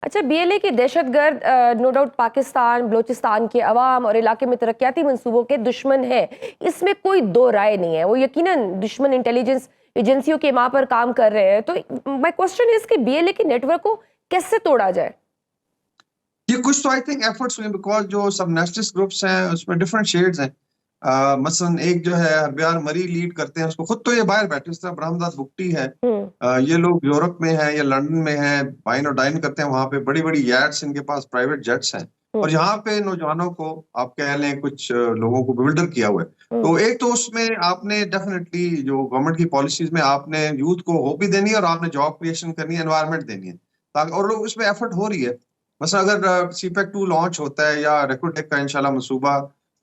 अच्छा, बीएलए की दहशतगर्द no doubt Pakistan, Balochistan के अवाम और इलाके में तरक्याती मंसूबों के दुश्मन है। इसमें कोई दो राय नहीं है। वो यकीनन दुश्मन इंटेलिजेंस एजेंसियों के वहां पर काम कर रहे हैं। तो माय क्वेश्चन इज कि बीएलए के नेटवर्क को कैसे तोड़ा जाए? ये कुछ तो आई थिंक एफर्ट्स हुए बिकॉज जो सब नेशनलिस्ट ग्रुप्स हैं उसमें डिफरेंट शेड्स हैं। मसलन एक जो है हरबियार मरी लीड करते हैं, उसको खुद तो ये बाहर बैठे, इस तरह ब्रह्मदास बुगटी है। हम्म। ये लोग यूरोप में हैं या लंदन में हैं, वाइन और डाइन करते हैं वहां पे, बड़ी बड़ी याट्स, इनके पास प्राइवेट जेट्स हैं। और यहाँ पे नौजवानों को आप कह लें कुछ लोगों को बिल्डर किया हुआ है। तो एक तो उसमें आपने डेफिनेटली जो गवर्नमेंट की पॉलिसीज में आपने यूथ को होप भी देनी है और आपने जॉब क्रिएशन करनी है, एनवायरनमेंट देनी है ताकि, और लोग उसमें एफर्ट हो रही है। बस अगर सीपेक 2 लॉन्च होता है या रेकोटेक का इंशाल्लाह मंसूबा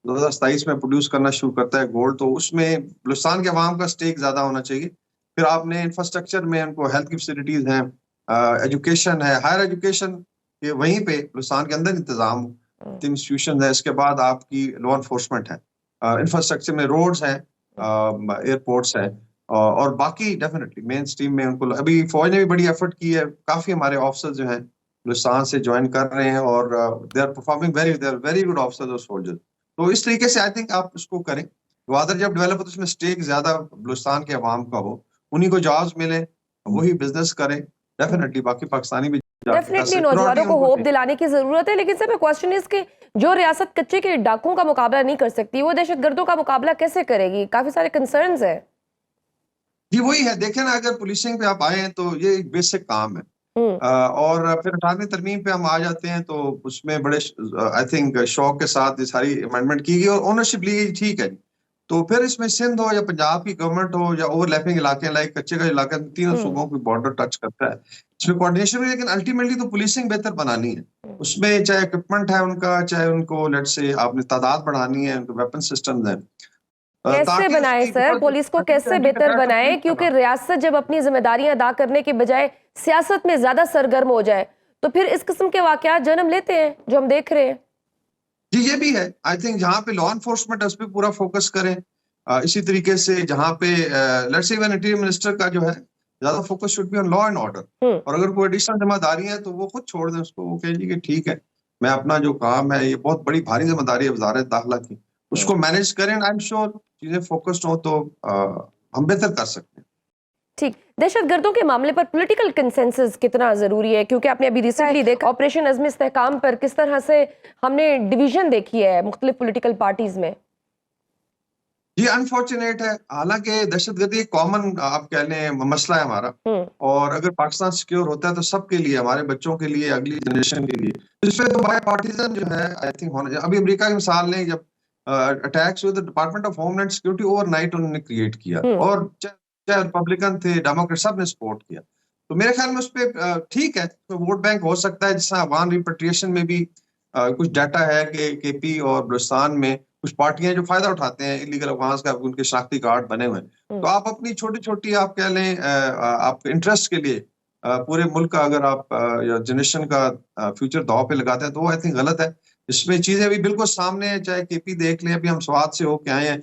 2027 में प्रोड्यूस करना शुरू करता है गोल्ड, तो उसमें बलूचिस्तान के अवाम का स्टेक ज्यादा होना चाहिए। फिर आपने इंफ्रास्ट्रक्चर में उनको हेल्थ की फैसिलिटीज हैं, एजुकेशन है, हायर एजुकेशन के वहीं पे बलूचिस्तान के अंदर इंतजाम इंस्टीट्यूशन है। इसके बाद आपकी लॉ एनफोर्समेंट है, इंफ्रास्ट्रक्चर में रोड्स हैं, एयरपोर्ट्स हैं, और बाकी डेफिनेटली मेन स्ट्रीम में उनको अभी फौज ने भी बड़ी एफर्ट की है। काफी हमारे ऑफिसर जो हैं बलूचिस्तान से ज्वाइन कर रहे हैं और they are performing they are very good officers और सोल्जर्स। तो इस तरीके से आई थिंक आप उसको करें। ग्वादर जब डेवलप हो तो उसमें स्टेक ज्यादा बलूचिस्तान के अवाम का हो, उन्हीं को जॉब्स मिले, वही बिजनेस करें। डेफिनेटली बाकी पाकिस्तानी भी जाके कर डेफिनेटली सकते, नौजवानों सिक्योरिटी को उनको होप दें। दिलाने की जरूरत है, लेकिन सर मैं क्वेश्चन इज कि जो रियासत कच्चे के डाकुओं का मुकाबला नहीं कर सकती, वो दहशतगर्दों का मुकाबला कैसे करेगी? काफी सारे कंसर्न्स है। जी वही है, देखें ना, अगर पुलिसिंग पे आप आए हैं तो ये एक बेसिक काम है। हम्म। और फिर 18वीं तरमीम पे हम आ जाते हैं तो उसमें बड़े आई थिंक शौक के साथ ये सारी अमेंडमेंट की गई और ओनरशिप ली गई, ठीक है। तो फिर इसमें सिंध हो या पंजाब की गवर्नमेंट हो या ओवरलैपिंग इलाके लाइक कच्चे का इलाका, तीनों सूबों की बॉर्डर टच करता है, इसमें कोऑर्डिनेशन है। लेकिन अल्टीमेटली तो पुलिसिंग बेहतर बनानी है। उसमें चाहे इक्विपमेंट है उनका, चाहे उनको लेट से आपने तादाद बढ़ानी है, उनके वेपन सिस्टम है, कैसे ताकि बनाए उसकी सर? पुलिस को कैसे बेहतर बनाए? क्योंकि रियासत जब अपनी जिम्मेदारियां अदा करने के बजाय सियासत में ज्यादा सरगर्म हो जाए, तो फिर इस किस्म के वाकयात जन्म लेते हैं जो हम देख रहे हैं। जी ये भी है। आई थिंक जहाँ पे लॉ एनफोर्समेंट है उस पर पूरा फोकस करें। इसी तरीके से जहाँ पे let's say even interior minister का जो है ज्यादा focus should be on law and order. और अगर कोई एडिशनल जिम्मेदारी है तो वो खुद छोड़ दें उसको, वो कहें जी कि ठीक है, मैं अपना जो काम है, ये बहुत बड़ी भारी जिम्मेदारी है वजारत दाखिला की, उसको मैनेज करें। आई एम श्योर चीजें फोकस्ड हो तो हम बेहतर कर सकते हैं। ठीक। दहशतगर्दों के मामले पर पॉलिटिकल कंसेंसस कितना जरूरी है? क्योंकि आपने अभी रिसेंटली देखा ऑपरेशन अज़्म इस्तेहकाम पर किस तरह से हमने डिवीजन देखी है मुख्तलिफ पॉलिटिकल पार्टीज में। ये अनफॉर्चुनेट है, हालांकि दहशतगर्दी एक कॉमन आप कह लें मसला है हमारा। और अगर पाकिस्तान सिक्योर होता है तो सबके लिए, हमारे बच्चों के लिए, अगली जनरेशन के लिए, इसमें तो बाय पार्टीजन जो है आई थिंक होना चाहिए। अभी अमेरिका की मिसाल लें, जब अटैक्स हुए तो department of homeland security overnight उन्होंने क्रिएट किया, और चाहे रिपब्लिकन थे, डेमोक्रेट, सब ने सपोर्ट किया। तो मेरे ख्याल में उस पर ठीक है, तो वोट बैंक हो सकता है। जिस अफगान रिपेट्रिएशन में भी कुछ डाटा है कि केपी और बलूचिस्तान में कुछ पार्टियां जो फायदा उठाते हैं इलीगल अफगान का, उनके शनाख्ती कार्ड बने हुए हैं। तो आप अपनी छोटी छोटी आप कह लें आप इंटरेस्ट के लिए पूरे मुल्क का अगर आप या जनरेशन का फ्यूचर दाव पे लगाते हैं तो वो आई थिंक गलत है। इसमें चीजें अभी बिल्कुल सामने है, चाहे केपी देख लें, अभी हम स्वात से होके आए हैं।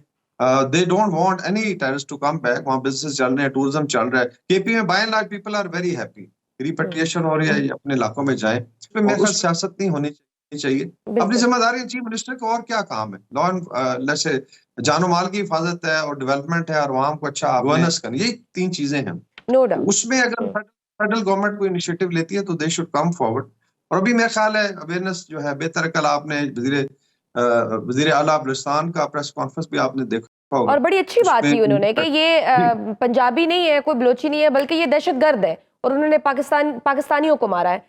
They don't want any terrorist to come back, वहाँ बिजनेस चल रहे हैं, टूरिज्म चल रहा है। केपी में by and large people are very happy, repatriation हो रही है, अपने इलाकों में जाए। इस पे मेरे ख्याल सियासत नहीं होनी चाहिए। अपनी जिम्मेदारी चीफ मिनिस्टर को और क्या काम है, लॉ एंड जैसे जानो माल की हिफाजत है और डेवलपमेंट है और आवाम को अच्छा गवर्नेंस करनी, यही 3 चीजें हैं। No doubt. उसमें अगर फेडरल गवर्नमेंट कोई इनिशिएटिव लेती है तो दे शुड कम फॉरवर्ड। और अभी मेरा ख्याल है अवेयरनेस जो है बेहतर। कल आपने वजीर आला बलूचिस्तान का प्रेस कॉन्फ्रेंस भी आपने देखा होगा, और बड़ी अच्छी बात की उन्होंने कि ये पंजाबी नहीं है, कोई बलोची नहीं है, बल्कि ये दहशतगर्द है और उन्होंने पाकिस्तानियों को मारा है।